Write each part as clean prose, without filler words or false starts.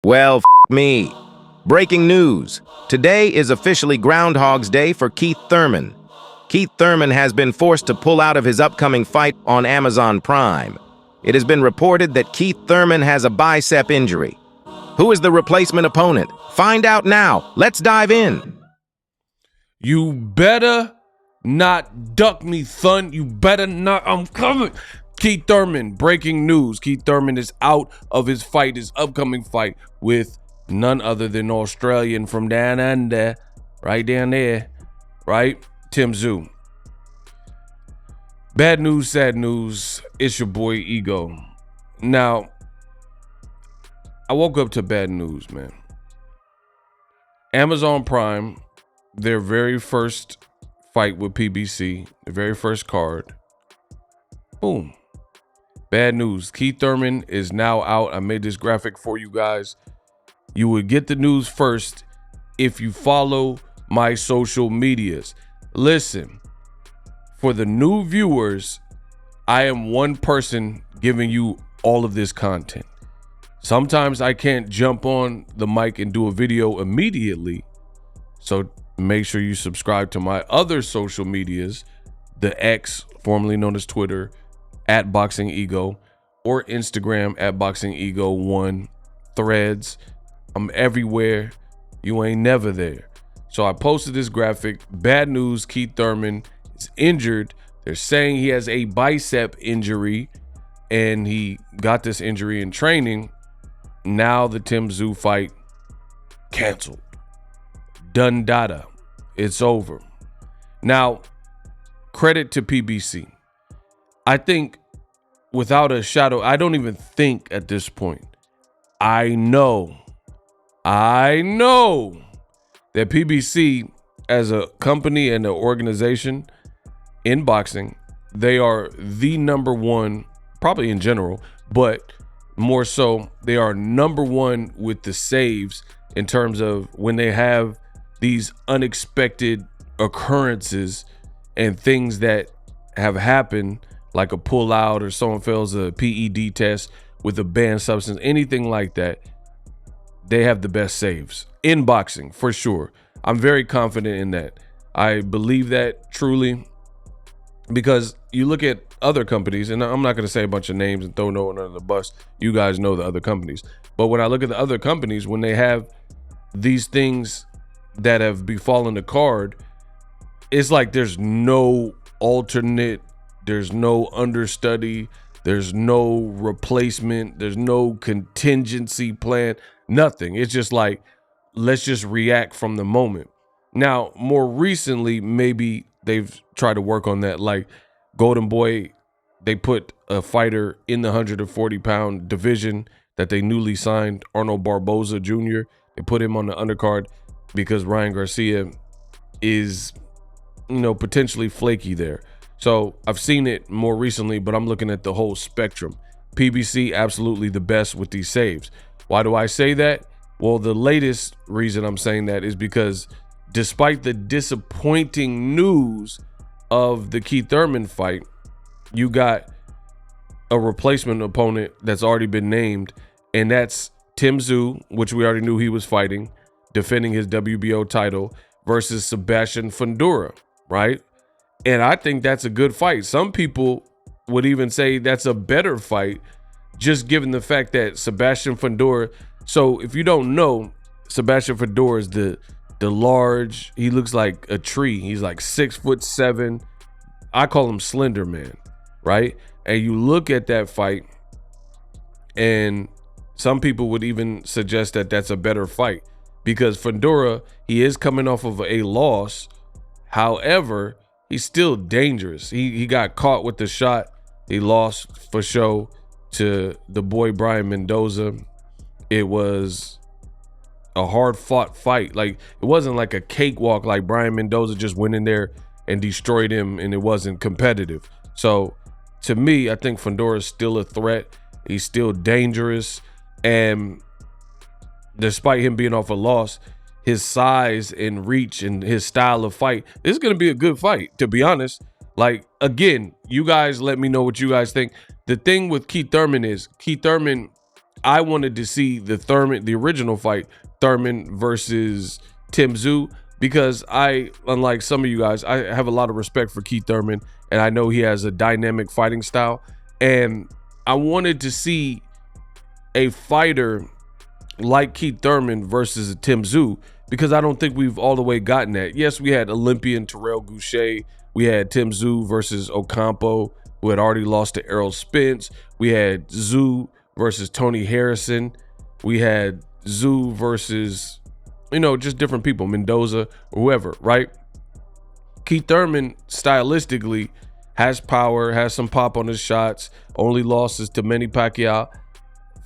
Well, me. Breaking news. Today is officially Groundhog's Day for Keith Thurman. Keith Thurman has been forced to pull out of his upcoming fight on Amazon Prime. It has been reported that Keith Thurman has a bicep injury. Who is the replacement opponent? Find out now. Let's dive in. You better not duck me, Thun. You better not. I'm coming. Keith Thurman, breaking news. Keith Thurman is out of his fight, his upcoming fight with none other than Australian from down under, right down there, right? Tim Tszyu. Bad news, sad news. It's your boy Ego. Now, I woke up to bad news, man. Amazon Prime, their very first fight with PBC, the very first card. Boom. Bad news. Keith Thurman is now out. I made this graphic for you guys. You would get the news first if you follow my social medias. Listen, for the new viewers, I am one person giving you all of this content. Sometimes I can't jump on the mic and do a video immediately. So make sure you subscribe to my other social medias, the X, formerly known as Twitter, at Boxingego, or Instagram at Boxingego1, Threads. I'm everywhere. You ain't never there. So I posted this graphic. Bad news, Keith Thurman is injured. They're saying he has a bicep injury and he got this injury in training. Now the Tim Tszyu fight canceled. Done data. It's over. Now, credit to PBC. I think without a shadow, I don't even think at this point. I know that PBC as a company and an organization in boxing, they are the number one, probably in general, but more so, they are number one with the saves in terms of when they have these unexpected occurrences and things that have happened, like a pullout or someone fails a PED test with a banned substance, anything like that. They have the best saves in boxing, for sure. I'm very confident in that. I believe that truly, because you look at other companies, and I'm not going to say a bunch of names and throw no one under the bus. You guys know the other companies. But when I look at the other companies, when they have these things that have befallen the card, it's like there's no alternate, there's no understudy, there's no replacement, there's no contingency plan, nothing. It's just like, let's just react from the moment. Now, more recently, maybe they've tried to work on that. Like Golden Boy, they put a fighter in the 140-pound division that they newly signed, Arnold Barboza Jr. They put him on the undercard because Ryan Garcia is, potentially flaky there. So I've seen it more recently, but I'm looking at the whole spectrum. PBC, absolutely the best with these saves. Why do I say that? Well, the latest reason I'm saying that is because despite the disappointing news of the Keith Thurman fight, you got a replacement opponent that's already been named, and that's Tim Tszyu, which we already knew he was fighting, defending his WBO title, versus Sebastian Fundora, right? And I think that's a good fight. Some people would even say that's a better fight, just given the fact that Sebastian Fundora. So if you don't know, Sebastian Fundora is the large, he looks like a tree. He's like 6'7". I call him Slender Man, right? And you look at that fight, and some people would even suggest that that's a better fight because Fundora, he is coming off of a loss. However, he's still dangerous. He got caught with the shot. He lost for show to the boy Brian Mendoza. It was a hard-fought fight. Like, it wasn't like a cakewalk, like Brian Mendoza just went in there and destroyed him, and it wasn't competitive. So, to me, I think Fundora is still a threat. He's still dangerous, and despite him being off a loss, his size and reach and his style of fight, this is going to be a good fight, to be honest. Like, again, you guys let me know what you guys think. The thing with Keith Thurman is Keith Thurman I wanted to see the original fight, Thurman versus Tim Tszyu, because unlike some of you guys, I have a lot of respect for Keith Thurman, and I know he has a dynamic fighting style. And I wanted to see a fighter like Keith Thurman versus Tim Tszyu, because I don't think we've all the way gotten that. Yes, we had Olympian Terrell Goucher. We had Tim Tszyu versus Ocampo, who had already lost to Errol Spence. We had Tszyu versus Tony Harrison. We had Tszyu versus, just different people, Mendoza or whoever, right? Keith Thurman stylistically has power, has some pop on his shots, only losses to Manny Pacquiao.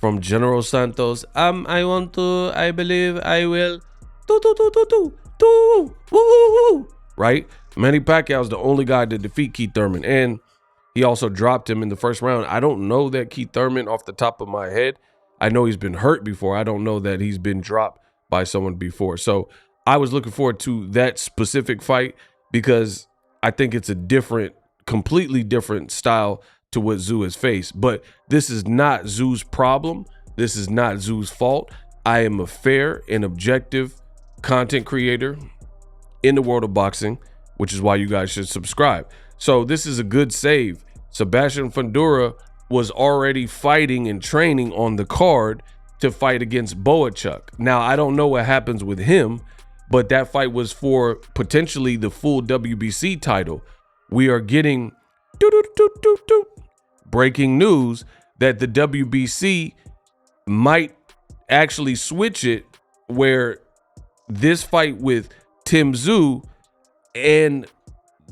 From General Santos, I believe I will, right? Manny Pacquiao is the only guy to defeat Keith Thurman, and he also dropped him in the first round. I don't know that Keith Thurman off the top of my head. I know he's been hurt before. I don't know that he's been dropped by someone before. So I was looking forward to that specific fight because I think it's a completely different style to what Tszyu has faced. But this is not Tszyu's problem. This is not Tszyu's fault. I am a fair and objective content creator in the world of boxing, which is why you guys should subscribe. So this is a good save. Sebastian Fundora was already fighting and training on the card to fight against Boachuk. Now, I don't know what happens with him, but that fight was for potentially the full WBC title. We are getting breaking news that the WBC might actually switch it, where this fight with Tim Tszyu and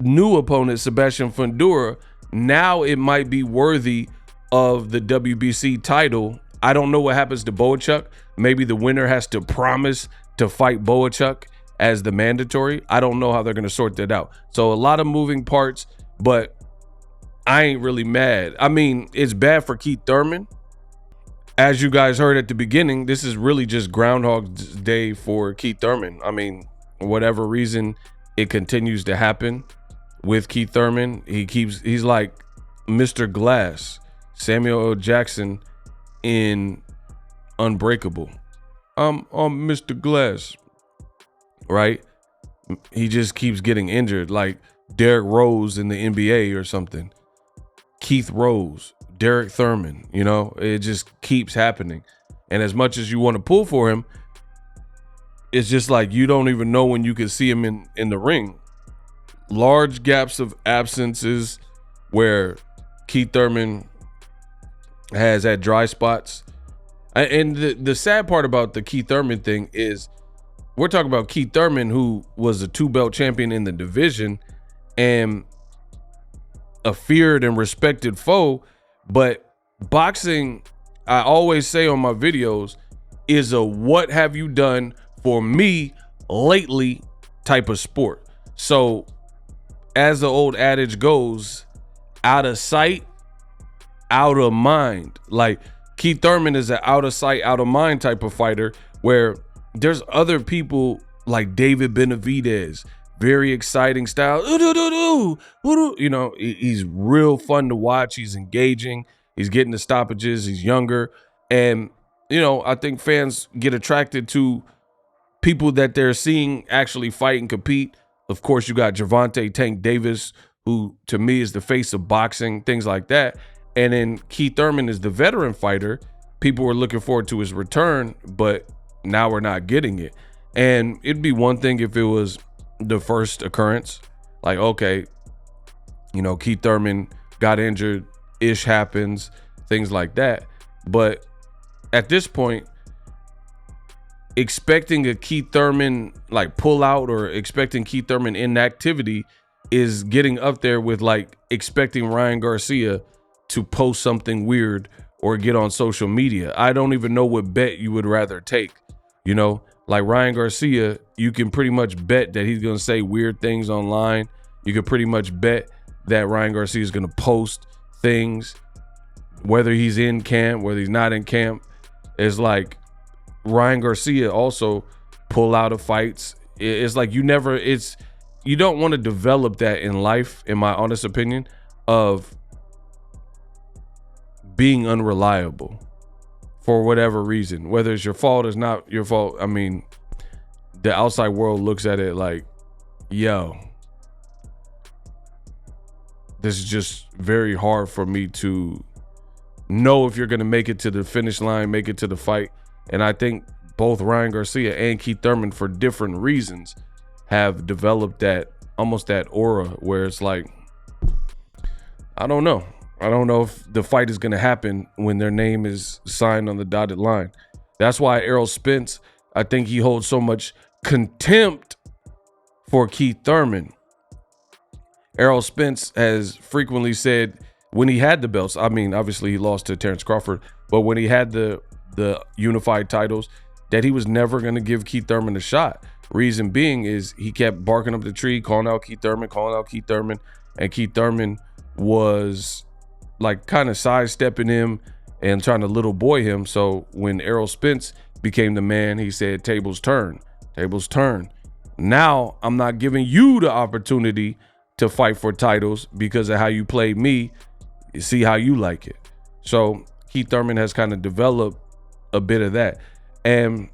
new opponent Sebastian Fundora, now it might be worthy of the WBC title. I don't know what happens to Boachuk. Maybe the winner has to promise to fight Boachuk as the mandatory. I don't know how they're going to sort that out. So a lot of moving parts, but I ain't really mad. I mean, it's bad for Keith Thurman. As you guys heard at the beginning, this is really just Groundhog Day for Keith Thurman. I mean, whatever reason it continues to happen with Keith Thurman, he's like Mr. Glass, Samuel L. Jackson in Unbreakable. I'm Mr. Glass, right? He just keeps getting injured, like Derrick Rose in the NBA or something. Keith Rose, Derek Thurman, it just keeps happening. And as much as you want to pull for him, it's just like you don't even know when you can see him in the ring. Large gaps of absences where Keith Thurman has had dry spots. And the sad part about the Keith Thurman thing is we're talking about Keith Thurman, who was a 2-belt champion in the division and a feared and respected foe. But boxing, I always say on my videos, is a what have you done for me lately type of sport. So as the old adage goes, out of sight, out of mind. Like Keith Thurman is an out of sight, out of mind type of fighter, where there's other people like David Benavidez, very exciting style. He's real fun to watch. He's engaging. He's getting the stoppages. He's younger. And, I think fans get attracted to people that they're seeing actually fight and compete. Of course, you got Gervonta Tank Davis, who to me is the face of boxing, things like that. And then Keith Thurman is the veteran fighter. People were looking forward to his return, but now we're not getting it. And it'd be one thing if it was the first occurrence, like, okay, Keith Thurman got injured, ish happens, things like that. But at this point, expecting a Keith Thurman like pull out or expecting Keith Thurman inactivity is getting up there with like expecting Ryan Garcia to post something weird or get on social media. I don't even know what bet you would rather take. Like Ryan Garcia, you can pretty much bet that he's going to say weird things online. You can pretty much bet that Ryan Garcia is going to post things, whether he's in camp, whether he's not in camp. It's like Ryan Garcia also pull out of fights. It's like you don't want to develop that in life, in my honest opinion, of being unreliable. for whatever reason, whether it's your fault or it's not your fault. I mean, the outside world looks at it like, yo, this is just very hard for me to know if you're going to make it to the finish line, make it to the fight. And I think both Ryan Garcia and Keith Thurman, for different reasons, have developed that almost that aura where it's like, I don't know. I don't know if the fight is going to happen when their name is signed on the dotted line. That's why Errol Spence, I think he holds so much contempt for Keith Thurman. Errol Spence has frequently said when he had the belts, I mean, obviously he lost to Terrence Crawford, but when he had the unified titles, that he was never going to give Keith Thurman a shot. Reason being is he kept barking up the tree, calling out Keith Thurman, and Keith Thurman was like kind of sidestepping him and trying to little boy him. So when Errol Spence became the man, he said, tables turn. Now I'm not giving you the opportunity to fight for titles because of how you played me. You see how you like it. So Keith Thurman has kind of developed a bit of that. And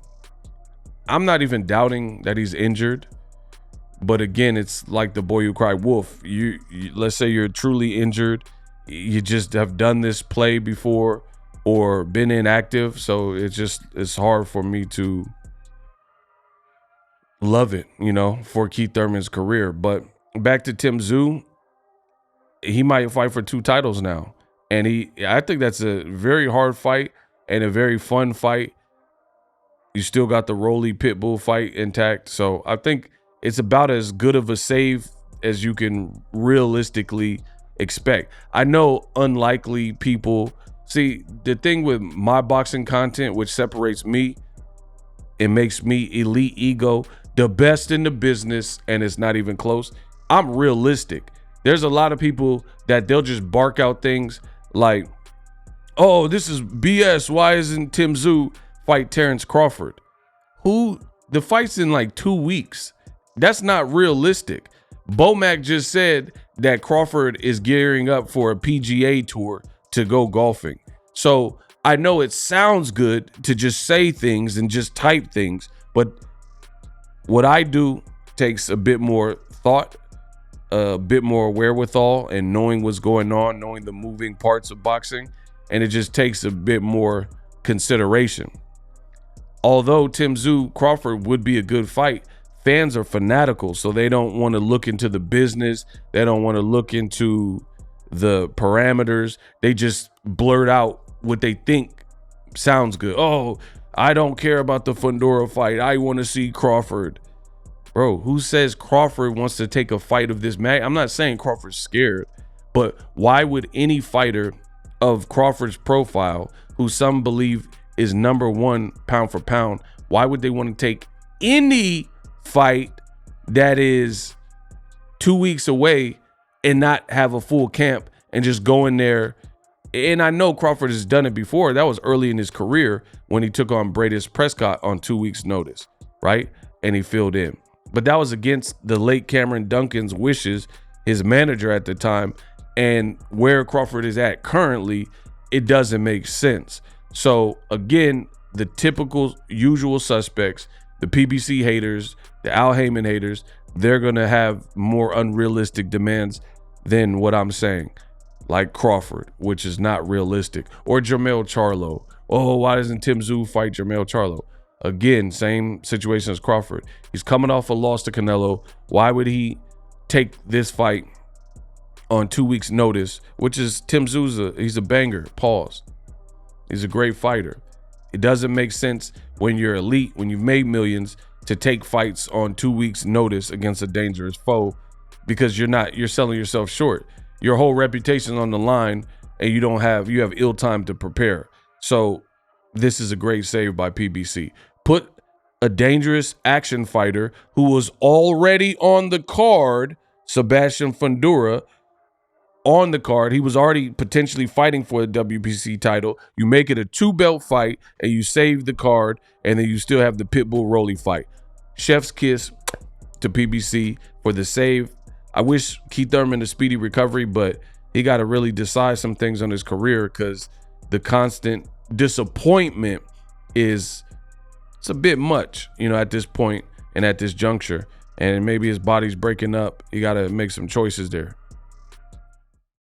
I'm not even doubting that he's injured. But again, it's like the boy who cried wolf. You let's say you're truly injured. You just have done this play before or been inactive. So it's hard for me to love it, for Keith Thurman's career. But back to Tim Tszyu, he might fight for 2 titles now. And I think that's a very hard fight and a very fun fight. You still got the Rolly Pitbull fight intact. So I think it's about as good of a save as you can realistically expect. I know unlikely people see the thing with my boxing content, which separates me, it makes me elite ego, the best in the business, and it's not even close. I'm realistic. There's a lot of people that they'll just bark out things like, oh, this is BS. Why isn't Tim Tszyu fight Terrence Crawford? The fight's in like 2 weeks. That's not realistic. Bomac just said that Crawford is gearing up for a PGA tour to go golfing. So I know it sounds good to just say things and just type things, but what I do takes a bit more thought, a bit more wherewithal, and knowing what's going on, knowing the moving parts of boxing, and it just takes a bit more consideration. Although Tim Tszyu Crawford would be a good fight, fans are fanatical, so they don't want to look into the business. They don't want to look into the parameters. They just blurt out what they think sounds good. Oh, I don't care about the Fundora fight. I want to see Crawford. Bro, who says Crawford wants to take a fight of this mag? I'm not saying Crawford's scared, but why would any fighter of Crawford's profile, who some believe is #1 pound for pound, why would they want to take any fight that is 2 weeks away and not have a full camp and just go in there? And I know Crawford has done it before. That was early in his career when he took on Bradis Prescott on 2 weeks notice, right? And he filled in. But that was against the late Cameron Duncan's wishes, his manager at the time. And where Crawford is at currently, it doesn't make sense. So again, the typical usual suspects, the PBC haters, the Al Heyman haters, they're going to have more unrealistic demands than what I'm saying. Like Crawford, which is not realistic. Or Jermell Charlo. Oh, why doesn't Tim Tszyu fight Jermell Charlo? Again, same situation as Crawford. He's coming off a loss to Canelo. Why would he take this fight on 2 weeks notice? Which is Tim Tszyu, he's a banger. Pause. He's a great fighter. It doesn't make sense when you're elite, when you've made millions, to take fights on 2 weeks notice against a dangerous foe, because you're selling yourself short. Your whole reputation on the line, and you have ill time to prepare. So this is a great save by PBC. Put a dangerous action fighter who was already on the card, Sebastian Fundora, on the card. He was already potentially fighting for the WBC title. You make it a 2-belt fight, and you save the card, and then you still have the Pitbull Rolly fight. Chef's kiss to PBC for the save. I wish Keith Thurman a speedy recovery, but he got to really decide some things on his career, because the constant disappointment it's a bit much, at this point and at this juncture. And maybe his body's breaking up. You got to make some choices there.